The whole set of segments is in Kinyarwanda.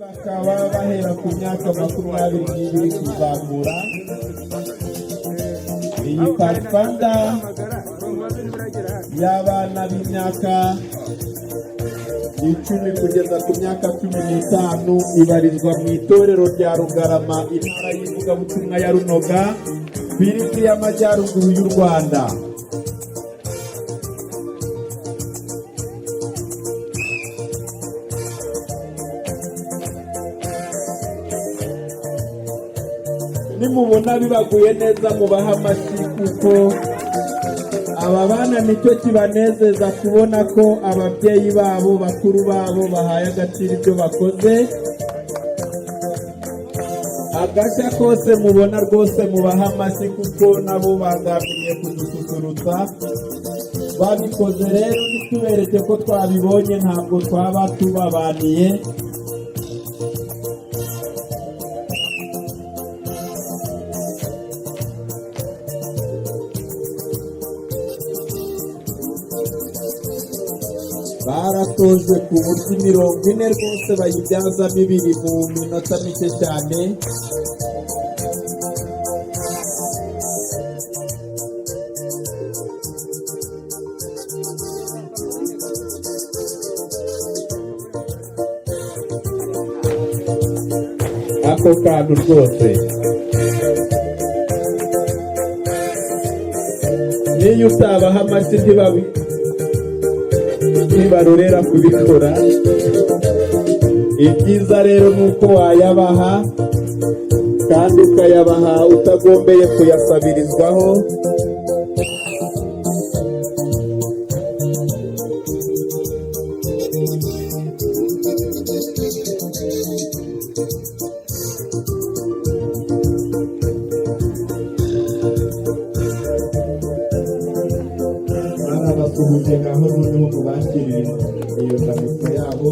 bakaba bahera ku myaka 22 kuzamura. Iyi Pathfinder y'abana b'imyaka 10 kugeza ku myaka 15 ibarizwa mu itorero rya Rugarama, intara y'ivugabutumwa ya Runoga, Biriki y'Amajyaruguru y'u Rwanda. Nimubona bibaguye neza mubaha amashyi, kuko aba bana nicyo kibanezeza kubona ko ababyeyi babo, bakuru babo bahaye agaciro ibyo bakoze. Agashya kose mubona rwose mubaha amashyi, kuko nabo bagambiriye kudususurutsa. Babikoze rero ntitubereke ko twabibonye, ntabwo twaba tubabaniye. Baratojwe ku buryo 40 rwose bayibyazamo 2 mu minota mike cyane. Ako kantu rwose niyo utabaha amashyi ntibarorera kubikora. Ibyiza rero nuko wayabaha, kandi ukayabaha utagombeye kuyasabirizwaho. Barabasuhuje ngaho noneho mubakirire iyo ndamutso yabo.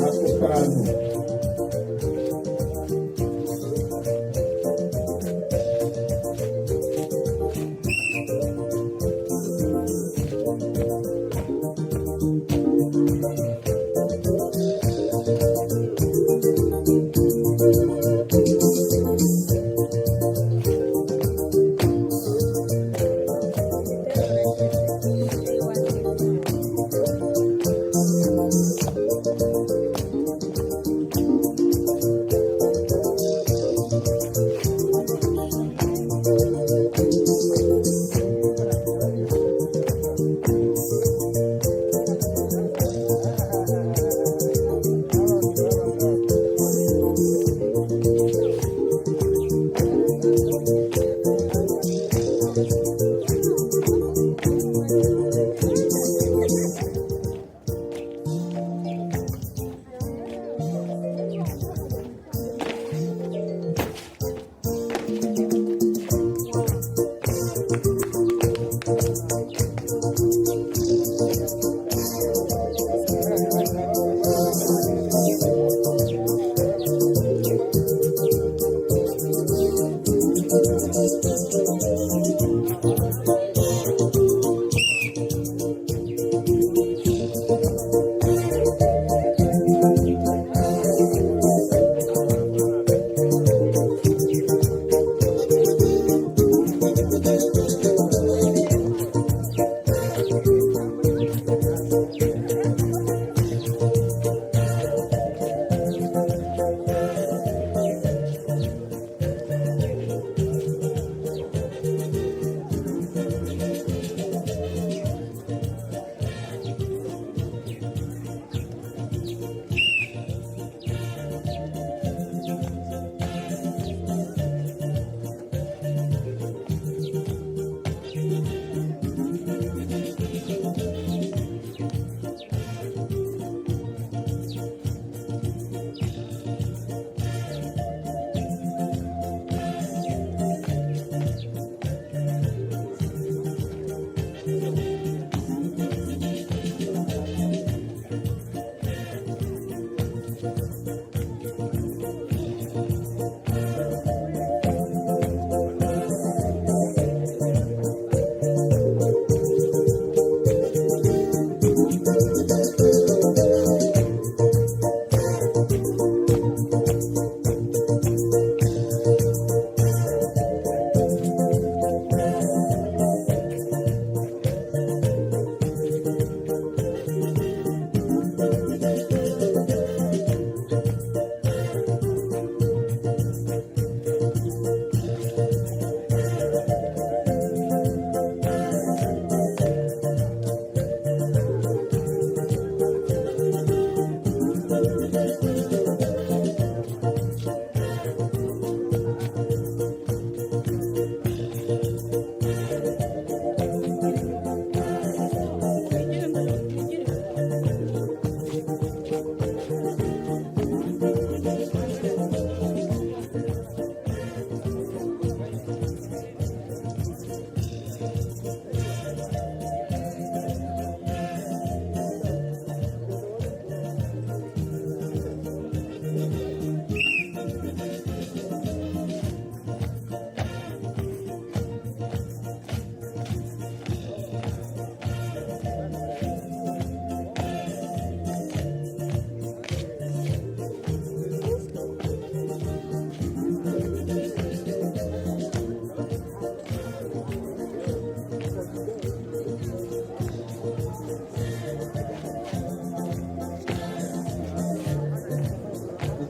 Ako kantu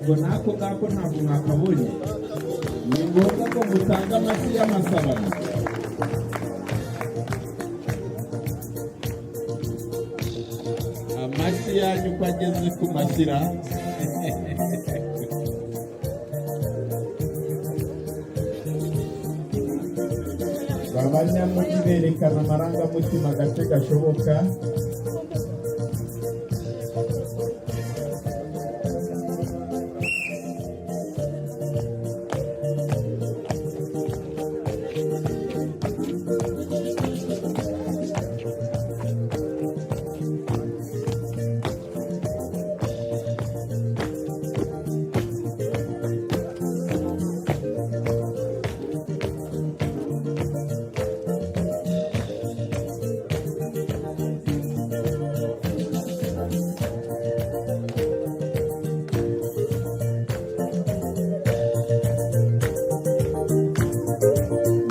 ubwo nako ngako ntabwo mwakabonye. Ni ngombwa ko mutanga amashyi y'amasabano. Amashyi yanyu ko ageze ku mashyira. Abanyamujyi berekana amarangamutima gake gashoboka.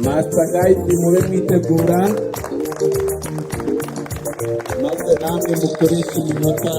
Master Guide mube mwitegura maze namwe mukoresha iminota